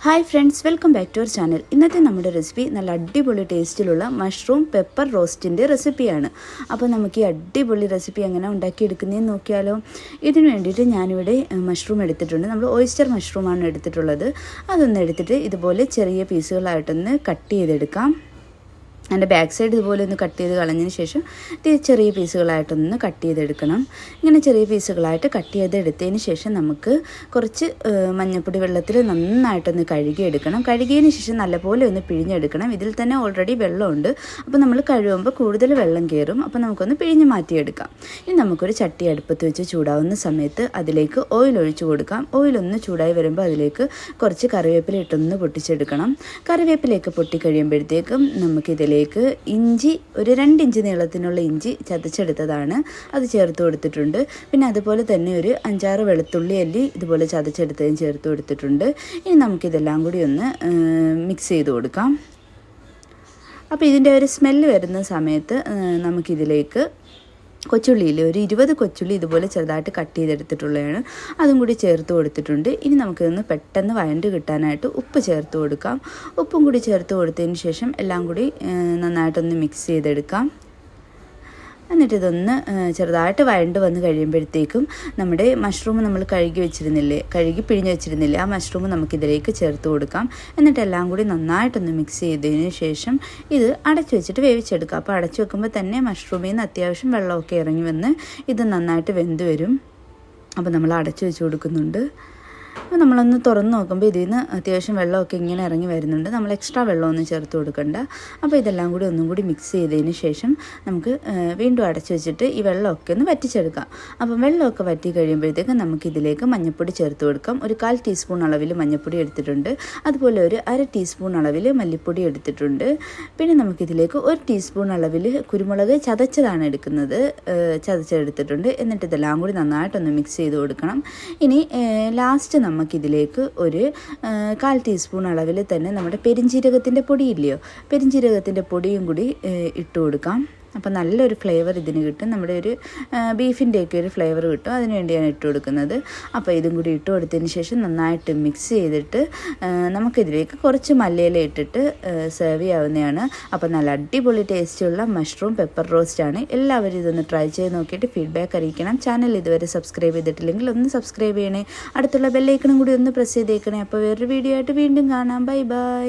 Hi friends, welcome back to our channel. ഇന്നത്തെ നമ്മുടെ recipe നല്ല അടിപൊളി ടേസ്റ്റിലുള്ള മഷ്റൂം പെപ്പർ റോസ്റ്റിൻ്റെ റെസിപ്പിയാണ്. അപ്പോൾ നമുക്ക് ഈ അടിപൊളി റെസിപ്പി എങ്ങനെ ഉണ്ടാക്കിയെടുക്കുന്നതെന്ന് നോക്കിയാലോ. ഇതിന് വേണ്ടിയിട്ട് ഞാനിവിടെ മഷ്റൂം എടുത്തിട്ടുണ്ട്. നമ്മൾ ഓയിസ്റ്റർ മഷ്റൂമാണ് എടുത്തിട്ടുള്ളത്. അതൊന്ന് എടുത്തിട്ട് ഇതുപോലെ ചെറിയ പീസുകളായിട്ടൊന്ന് കട്ട് ചെയ്തെടുക്കാം. അതിൻ്റെ ബാക്ക് സൈഡ് ഇതുപോലെ ഒന്ന് കട്ട് ചെയ്ത് കളഞ്ഞതിന് ശേഷം ഇത് ചെറിയ പീസുകളായിട്ടൊന്ന് കട്ട് ചെയ്തെടുക്കണം. ഇങ്ങനെ ചെറിയ പീസുകളായിട്ട് കട്ട് ചെയ്തെടുത്തതിന് ശേഷം നമുക്ക് കുറച്ച് മഞ്ഞൾപ്പൊടി വെള്ളത്തിൽ നന്നായിട്ടൊന്ന് കഴുകിയെടുക്കണം. കഴുകിയതിന് ശേഷം നല്ലപോലെ ഒന്ന് പിഴിഞ്ഞെടുക്കണം. ഇതിൽ തന്നെ ഓൾറെഡി വെള്ളമുണ്ട്. അപ്പോൾ നമ്മൾ കഴുകുമ്പോൾ കൂടുതൽ വെള്ളം കയറും. അപ്പോൾ നമുക്കൊന്ന് പിഴിഞ്ഞ് മാറ്റിയെടുക്കാം. ഇനി നമുക്കൊരു ചട്ടി അടുപ്പത്ത് വെച്ച് ചൂടാവുന്ന സമയത്ത് അതിലേക്ക് ഓയിൽ ഒഴിച്ചു കൊടുക്കാം. ഓയിലൊന്ന് ചൂടായി വരുമ്പോൾ അതിലേക്ക് കുറച്ച് കറിവേപ്പില ഇട്ടൊന്ന് പൊട്ടിച്ചെടുക്കണം. കറിവേപ്പിലയൊക്കെ പൊട്ടിക്കഴിയുമ്പോഴത്തേക്കും നമുക്കിതിലേക്ക് ഇഞ്ചി, ഒരു 2 ഇഞ്ച് നീളത്തിനുള്ള ഇഞ്ചി ചതച്ചെടുത്തതാണ്, അത് ചേർത്ത് കൊടുത്തിട്ടുണ്ട്. പിന്നെ അതുപോലെ തന്നെ ഒരു 5-6 വെളുത്തുള്ളി അല്ലി ഇതുപോലെ ചതച്ചെടുത്തതും ചേർത്ത് കൊടുത്തിട്ടുണ്ട്. ഇനി നമുക്കിതെല്ലാം കൂടി ഒന്ന് മിക്സ് ചെയ്ത് കൊടുക്കാം. അപ്പോൾ ഇതിൻ്റെ ഒരു സ്മെല്ല് വരുന്ന സമയത്ത് നമുക്കിതിലേക്ക് കൊച്ചുള്ളിയിൽ ഒരു 20 കൊച്ചുള്ളി ഇതുപോലെ ചെറുതായിട്ട് കട്ട് ചെയ്തെടുത്തിട്ടുള്ളതാണ്, അതും കൂടി ചേർത്ത് കൊടുത്തിട്ടുണ്ട്. ഇനി നമുക്കിതൊന്ന് പെട്ടെന്ന് വഴണ്ട് കിട്ടാനായിട്ട് ഉപ്പ് ചേർത്ത് കൊടുക്കാം. ഉപ്പും കൂടി ചേർത്ത് കൊടുത്തതിന് ശേഷം എല്ലാം കൂടി നന്നായിട്ടൊന്ന് മിക്സ് ചെയ്തെടുക്കാം. എന്നിട്ട് ഇതൊന്ന് ചെറുതായിട്ട് വഴണ്ട് വന്ന് കഴിയുമ്പോഴത്തേക്കും നമ്മുടെ മഷ്റൂം നമ്മൾ കഴുകി പിഴിഞ്ഞ് വെച്ചിരുന്നില്ലേ, ആ മഷ്റൂം നമുക്കിതിലേക്ക് ചേർത്ത് കൊടുക്കാം. എന്നിട്ട് എല്ലാം കൂടി നന്നായിട്ടൊന്ന് മിക്സ് ചെയ്തതിന് ശേഷം ഇത് അടച്ചു വെച്ചിട്ട് വേവിച്ചെടുക്കാം. അപ്പോൾ അടച്ചു വെക്കുമ്പോൾ തന്നെ മഷ്റൂമിൽ നിന്ന് അത്യാവശ്യം വെള്ളമൊക്കെ ഇറങ്ങി വന്ന് ഇത് നന്നായിട്ട് വെന്ത് വരും. അപ്പോൾ നമ്മൾ അടച്ചു വെച്ച് കൊടുക്കുന്നുണ്ട്. അപ്പോൾ നമ്മളൊന്ന് തുറന്ന് നോക്കുമ്പോൾ ഇതിൽ നിന്ന് അത്യാവശ്യം വെള്ളമൊക്കെ ഇങ്ങനെ ഇറങ്ങി വരുന്നുണ്ട്. നമ്മൾ എക്സ്ട്രാ വെള്ളമൊന്നും ചേർത്ത് കൊടുക്കണ്ട. അപ്പോൾ ഇതെല്ലാം കൂടി ഒന്നും കൂടി മിക്സ് ചെയ്തതിന് ശേഷം നമുക്ക് വീണ്ടും അടച്ചു വെച്ചിട്ട് ഈ വെള്ളമൊക്കെ ഒന്ന് വറ്റിച്ചെടുക്കാം. അപ്പം വെള്ളമൊക്കെ വറ്റി കഴിയുമ്പോഴത്തേക്കും നമുക്കിതിലേക്ക് മഞ്ഞൾപ്പൊടി ചേർത്ത് കൊടുക്കാം. ഒരു 1/4 ടീസ്പൂൺ അളവിൽ മഞ്ഞൾപ്പൊടി എടുത്തിട്ടുണ്ട്. അതുപോലെ ഒരു 1/2 ടീസ്പൂൺ അളവിൽ മല്ലിപ്പൊടി എടുത്തിട്ടുണ്ട്. പിന്നെ നമുക്കിതിലേക്ക് 1 ടീസ്പൂൺ അളവിൽ കുരുമുളക് ചതച്ചതാണ് ചതച്ചെടുത്തിട്ടുണ്ട്. എന്നിട്ട് ഇതെല്ലാം കൂടി നന്നായിട്ടൊന്ന് മിക്സ് ചെയ്ത് കൊടുക്കണം. ഇനി ലാസ്റ്റ് നമുക്കിതിലേക്ക് ഒരു 1/4 ടീസ്പൂൺ അളവിൽ തന്നെ നമ്മുടെ പെരിഞ്ജീരകത്തിൻ്റെ പൊടിയില്ലയോ, പെരിഞ്ജീരകത്തിൻ്റെ പൊടിയും കൂടി ഇട്ട് കൊടുക്കാം. അപ്പോൾ നല്ലൊരു ഫ്ലേവർ ഇതിന് കിട്ടും. നമ്മുടെ ഒരു ബീഫിൻ്റെയൊക്കെ ഒരു ഫ്ലേവർ കിട്ടും. അതിന് വേണ്ടിയാണ് ഇട്ട് കൊടുക്കുന്നത്. അപ്പോൾ ഇതും കൂടി ഇട്ട് കൊടുത്തതിന് ശേഷം നന്നായിട്ട് മിക്സ് ചെയ്തിട്ട് നമുക്കിതിലേക്ക് കുറച്ച് മല്ലിയില ഇട്ടിട്ട് സെർവ് ചെയ്യാവുന്നതാണ്. അപ്പോൾ നല്ല അടിപൊളി ടേസ്റ്റുള്ള മഷ്റൂം പെപ്പർ റോസ്റ്റാണ്. എല്ലാവരും ഇതൊന്ന് ട്രൈ ചെയ്ത് നോക്കിയിട്ട് ഫീഡ്ബാക്ക് അറിയിക്കണം. ചാനൽ ഇതുവരെ സബ്സ്ക്രൈബ് ചെയ്തിട്ടില്ലെങ്കിൽ ഒന്ന് സബ്സ്ക്രൈബ് ചെയ്യണേ. അടുത്തുള്ള ബെല്ലൈക്കണും കൂടി ഒന്ന് പ്രസ് ചെയ്തേക്കണേ. അപ്പോൾ വേറൊരു വീഡിയോ ആയിട്ട് വീണ്ടും കാണാം. Bye bye.